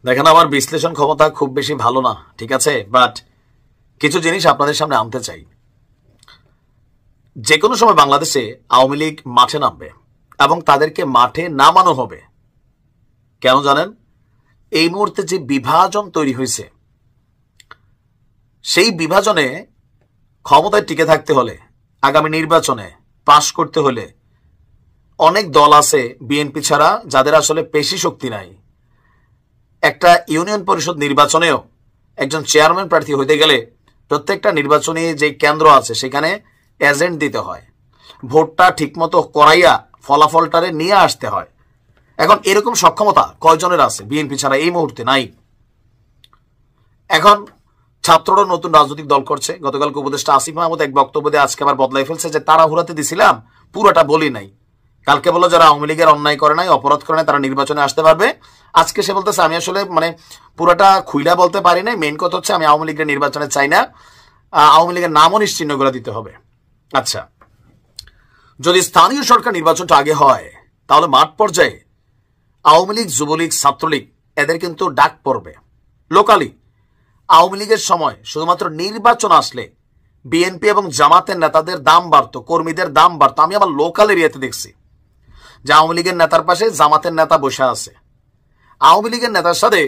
দেখেন, আমার বিশ্লেষণ ক্ষমতা খুব বেশি ভালো না, ঠিক আছে, বাট কিছু জিনিস আপনাদের সামনে আনতে চাই। যে কোনো সময় বাংলাদেশে আওয়ামী লীগ মাঠে নামবে এবং তাদেরকে মাঠে নামানো হবে। কেন জানেন? এই মুহূর্তে যে বিভাজন তৈরি হয়েছে, সেই বিভাজনে ক্ষমতায় টিকে থাকতে হলে, আগামী নির্বাচনে পাশ করতে হলে অনেক দল আছে বিএনপি ছাড়া যাদের আসলে পেশি শক্তি নাই। একটা ইউনিয়ন পরিষদ নির্বাচনেও একজন চেয়ারম্যান প্রার্থী হইতে গেলে প্রত্যেকটা নির্বাচনী যে কেন্দ্র আছে সেখানে এজেন্ট দিতে হয়, ভোটটা ঠিকমতো করাইয়া ফলাফলটারে নিয়ে আসতে হয়। এখন এরকম সক্ষমতা কয়জনের আছে? বিএনপি ছাড়া এই মুহূর্তে নাই। এখন ছাত্ররা নতুন রাজনৈতিক দল করছে। গতকালকে উপদেষ্টা আসিফ মাহমুদ এক বক্তব্য দিয়ে আজকে আবার বদলাই ফেলছে যে তারা হুরাতে দিছিলাম, পুরোটা বলি নাই। কালকে বললো যারা আওয়ামী লীগের অন্যায় করে নাই, অপরাধ করে নাই, তারা নির্বাচনে আসতে পারবে। আজকে সে বলতেছে আমি আসলে পুরোটা খুইলা বলতে পারি নাই, মেইন কথা হচ্ছে আমি আওয়ামী লীগের নির্বাচনে চাই না, আওয়ামী লীগের নামও নিশ্চিহ্ন করে দিতে হবে। আচ্ছা, যদি স্থানীয় সরকার নির্বাচনটা আগে হয় তাহলে মাঠ পর্যায়ে আওয়ামী লীগ, যুবলীগ, ছাত্রলীগ এদের কিন্তু ডাক পড়বে। লোকালি আওয়ামী লীগের সময় শুধুমাত্র নির্বাচন আসলে বিএনপি এবং জামাতের নেতাদের দাম বাড়তো, কর্মীদের দাম বাড়তো। আমি আমার লোকাল এরিয়াতে দেখছি যে আওয়ামী লীগের নেতার পাশে জামাতের নেতা বসে আছে। আওয়ামী লীগের নেতার সাথে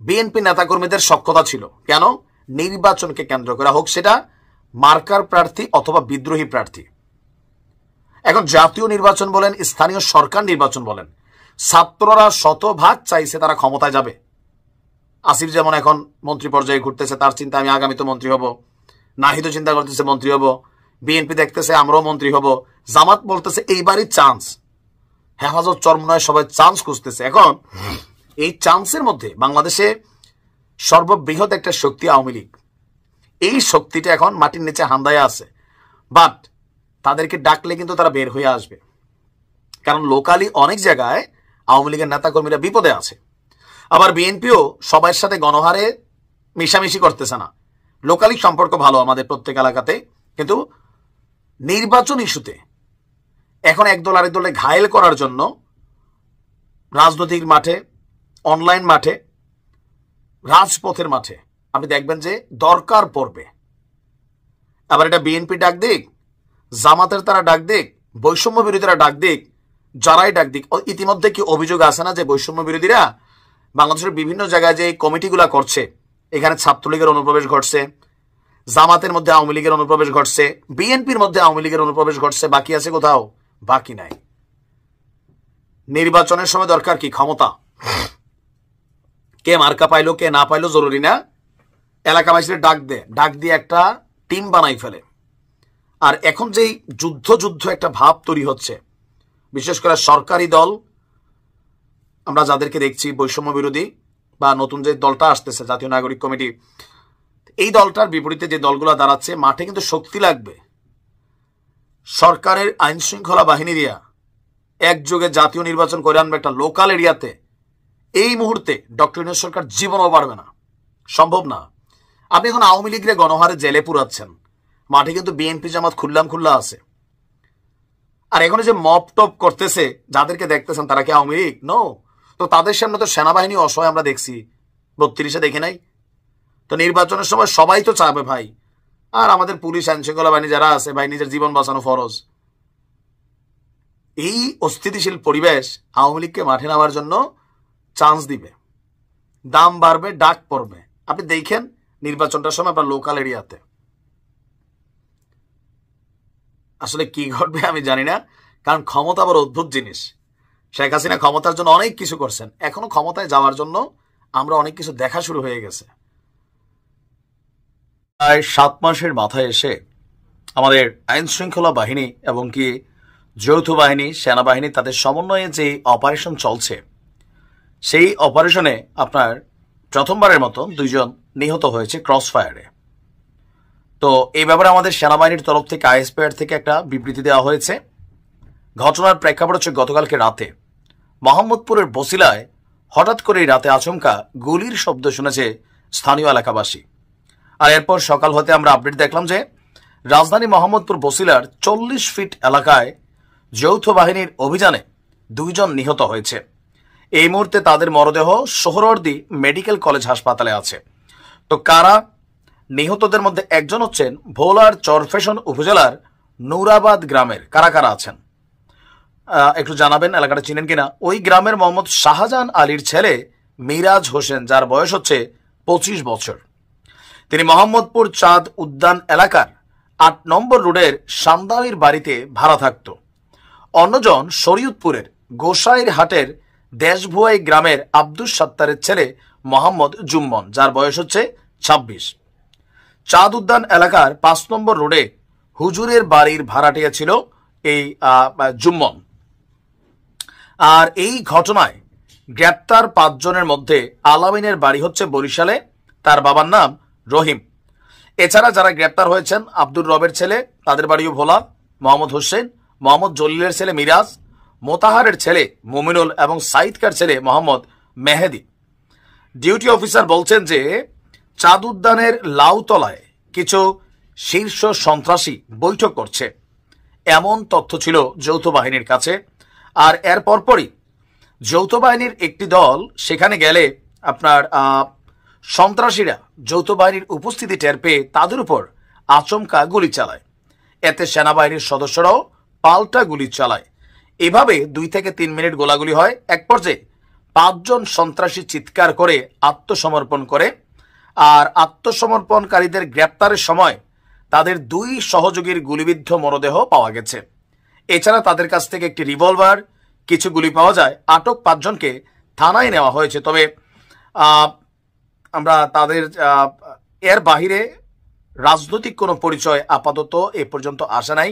বিএনপি নেতাকর্মীদের সখ্যতা ছিল। কেন? নির্বাচনকে কেন্দ্র করে, হোক সেটা মার্কার প্রার্থী অথবা বিদ্রোহী প্রার্থী। এখন জাতীয় নির্বাচন বলেন, স্থানীয় সরকার নির্বাচন বলেন, ছাত্ররা শতভাগ চাইছে তারা ক্ষমতায় যাবে। আসিফ যেমন এখন মন্ত্রী পর্যায়ে ঘুরতেছে, তার চিন্তা আমি আগামীতে মন্ত্রী হব। নাহিদ চিন্তা করতেছে মন্ত্রী হব। বিএনপি দেখতেছে আমরাও মন্ত্রী হব। জামাত বলতেছে এইবারই চান্স। হেফাজত চরমনায় সবাই চান্স খুঁজতেছে। এখন এই চান্সের মধ্যে বাংলাদেশে সর্ববৃহৎ একটা শক্তি আওয়ামী লীগ। এই শক্তিটা এখন মাটির নিচে হান্দায় আছে, বাট তাদেরকে ডাকলে কিন্তু তারা বের হয়ে আসবে। কারণ লোকালি অনেক জায়গায় আওয়ামী লীগের নেতাকর্মীরা বিপদে আছে। আবার বিএনপিও সবার সাথে গণহারে মিশামিশি করতেছে না। লোকালি সম্পর্ক ভালো আমাদের প্রত্যেক এলাকাতে, কিন্তু নির্বাচন ইস্যুতে এখন একদল আরেক দলে ঘায়েল করার জন্য রাজনৈতিক মাঠে, অনলাইন মাঠে, রাজপথের মাঠে আপনি দেখবেন যে দরকার পড়বে। আবার এটা বিএনপি ডাক দিক, জামাতের তারা ডাক দিক, বৈষম্য বিরোধীরা ডাক দিক, যারাই ডাক দিক, ইতিমধ্যে কি অভিযোগ আছে না যে বৈষম্য বিরোধীরা বাংলাদেশের বিভিন্ন জায়গায় যে কমিটিগুলা করছে, এখানে ছাত্রলীগের অনুপ্রবেশ ঘটছে, জামাতের মধ্যে আওয়ামী লীগের অনুপ্রবেশ ঘটছে, বিএনপির মধ্যে আওয়ামী লীগের অনুপ্রবেশ ঘটছে। বাকি আছে কোথাও? বাকি নাই। নির্বাচনের সময় দরকার কি? ক্ষমতা। কে মার্কা পাইলো কে না পাইলো জরুরি না, এলাকাবাসীদের ডাক দিয়ে একটা টিম বানাই ফেলে। আর এখন যেই যুদ্ধ একটা ভাব তৈরি হচ্ছে, বিশেষ করে সরকারি দল আমরা যাদেরকে দেখছি বৈষম্য বিরোধী বা নতুন যে দলটা আসতেছে জাতীয় নাগরিক কমিটি, এই দলটার বিপরীতে যে দলগুলো দাঁড়াচ্ছে, মাঠে কিন্তু শক্তি লাগবে। সরকারের আইন শৃঙ্খলা বাহিনীরা একযোগে জাতীয় নির্বাচন করে আনবে একটা লোকাল এরিয়াতে। এই মুহূর্তে ডক্টর ইউনূস সরকার জীবনও পারবে না, সম্ভব না। আপনি এখন আওয়ামী লীগের গণহারে জেলে পুরাচ্ছেন, মাঠে কিন্তু বিএনপি জামাত খুল্লা আছে। আর এখন যে মপ টপ করতেছে যাদেরকে দেখতেছেন, তারা কি আওয়ামী লীগ? নো। তো তাদের সামনে তো সেনাবাহিনী অসহায় আমরা দেখছি, 32-এ দেখে নাই তো? নির্বাচনের সময় সবাই তো চাবে ভাই, আর আমাদের পুলিশ আইন শৃঙ্খলা বাহিনী যারা আছে ভাই, নিজের জীবন বাঁচানো ফরজ। এই অস্থিতিশীল পরিবেশ আওয়ামী লীগকে মাঠে নামার জন্য চান্স দিবে, দাম বাড়বে, ডাক পড়বে। আপনি দেখেন নির্বাচনটার সময় আপনার লোকাল এরিয়াতে আসলে কি ঘটবে আমি জানি না, কারণ ক্ষমতা বড় অদ্ভুত জিনিস। শেখ হাসিনা ক্ষমতার জন্য অনেক কিছু করছেন, এখনো ক্ষমতায় যাওয়ার জন্য আমরা অনেক কিছু দেখা শুরু হয়ে গেছে। প্রায় 7 মাসের মাথায় এসে আমাদের আইন শৃঙ্খলা বাহিনী এবং কি যৌথ বাহিনী, সেনাবাহিনী, তাদের সমন্বয়ে যে অপারেশন চলছে, সেই অপারেশনে আপনার প্রথমবারের মতো 2 জন নিহত হয়েছে ক্রস ফায়ারে। তো এই ব্যাপারে আমাদের সেনাবাহিনীর তরফ থেকে, আইএসপিআর থেকে একটা বিবৃতি দেওয়া হয়েছে। ঘটনার প্রেক্ষাপট হচ্ছে গতকালকে রাতে মোহাম্মদপুরের বসিলায় হঠাৎ করেই রাতে আচমকা গুলির শব্দ শুনেছে স্থানীয় এলাকাবাসী। আর এরপর সকাল হতে আমরা আপডেট দেখলাম যে রাজধানী মোহাম্মদপুর বসিলার 40 ফিট এলাকায় যৌথ বাহিনীর অভিযানে 2 জন নিহত হয়েছে। এই মুহূর্তে তাদের মরদেহ সোহরাওয়ার্দী মেডিকেল কলেজ হাসপাতালে আছে। তো কারা নিহতদের মধ্যে একজন হচ্ছেন ভোলার চরফ্যাশন উপজেলার নুরাবাদ গ্রামের। কারা কারা আছেন একটু জানাবেন, এলাকাটা চিনেন কিনা। ওই গ্রামের মোহাম্মদ শাহজাহান আলীর ছেলে মিরাজ হোসেন, যার বয়স হচ্ছে 25 বছর। তিনি মোহাম্মদপুর চাঁদ উদ্যান এলাকার 8 নম্বর রোডের সান্দালির বাড়িতে ভাড়া থাকত। অন্যজন শরীয়তপুরের গোসাইর হাটের দেশভুয়াই গ্রামের আব্দুস সাত্তারের ছেলে মোহাম্মদ জুম্মন, যার বয়স হচ্ছে 26। চাঁদ উদ্যান এলাকার 5 নম্বর রোডে হুজুরের বাড়ির ভাড়াটিয়া ছিল এই জুম্মন। আর এই ঘটনায় গ্রেপ্তার 5 জনের মধ্যে আলামিনের বাড়ি হচ্ছে বরিশালে, তার বাবার নাম রহিম। এছাড়া যারা গ্রেপ্তার হয়েছেন আব্দুর রবের ছেলে, তাদের বাড়িও ভোলা, মোহাম্মদ হোসেন, মোহাম্মদ জলিলের ছেলে মিরাজ, মোতাহারের ছেলে মুমিনুল এবং সাইদকার ছেলে মোহাম্মদ মেহেদি। ডিউটি অফিসার বলছেন যে চাঁদ উদ্যানের লাউতলায় কিছু শীর্ষ সন্ত্রাসী বৈঠক করছে, এমন তথ্য ছিল যৌথ বাহিনীর কাছে। আর এর পরপরই যৌথ বাহিনীর একটি দল সেখানে গেলে আপনার সন্ত্রাসীরা যৌথ বাহিনীর উপস্থিতি টের পেয়ে তাদের উপর আচমকা গুলি চালায়। এতে সেনাবাহিনীর সদস্যরাও পাল্টা গুলি চালায়। এভাবে 2 থেকে 3 মিনিট গোলাগুলি হয়। এক পর্যায়ে 5 জন সন্ত্রাসী চিৎকার করে আত্মসমর্পণ করে। আর আত্মসমর্পণকারীদের গ্রেপ্তারের সময় তাদের 2 সহযোগীর গুলিবিদ্ধ মরদেহ পাওয়া গেছে। এছাড়া তাদের কাছ থেকে একটি রিভলভার, কিছু গুলি পাওয়া যায়। আটক 5 জনকে থানায় নেওয়া হয়েছে। তবে আমরা তাদের এর বাহিরে রাজনৈতিক কোনো পরিচয় আপাতত এ পর্যন্ত আসে নাই।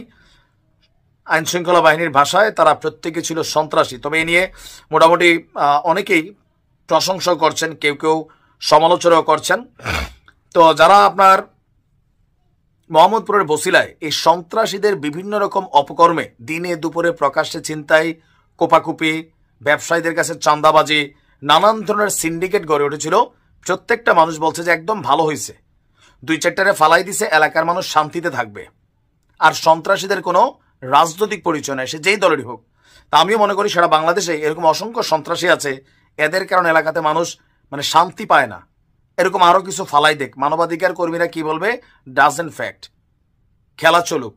আইন শৃঙ্খলা বাহিনীর ভাষায় তারা প্রত্যেকে ছিল সন্ত্রাসী। তবে এ নিয়ে মোটামুটি অনেকেই প্রশংসা করছেন, কেউ কেউ সমালোচনাও করছেন। তো যারা আপনার মোহাম্মদপুরের বসিলায় এই সন্ত্রাসীদের বিভিন্ন রকম অপকর্মে দিনে দুপুরে প্রকাশ্যে ছিনতাই, কোপাকুপি, ব্যবসায়ীদের কাছে চাঁদাবাজি, নানান ধরনের সিন্ডিকেট গড়ে উঠেছিল, প্রত্যেকটা মানুষ বলছে যে একদম ভালো হয়েছে, 2-4টারে ফালাই দিছে, এলাকার মানুষ শান্তিতে থাকবে। আর সন্ত্রাসীদের কোনো রাজনৈতিক পরিচয় নেই, সে যেই দলেরই হোক। তা আমিও মনে করি সারা বাংলাদেশে এরকম অসংখ্য সন্ত্রাসী আছে, এদের কারণে এলাকাতে মানুষ শান্তি পায় না। এরকম আরো কিছু ফালাই দেখ, মানবাধিকার কর্মীরা কি বলবে, ডাজেন্ট ফ্যাক্ট, খেলা চলুক।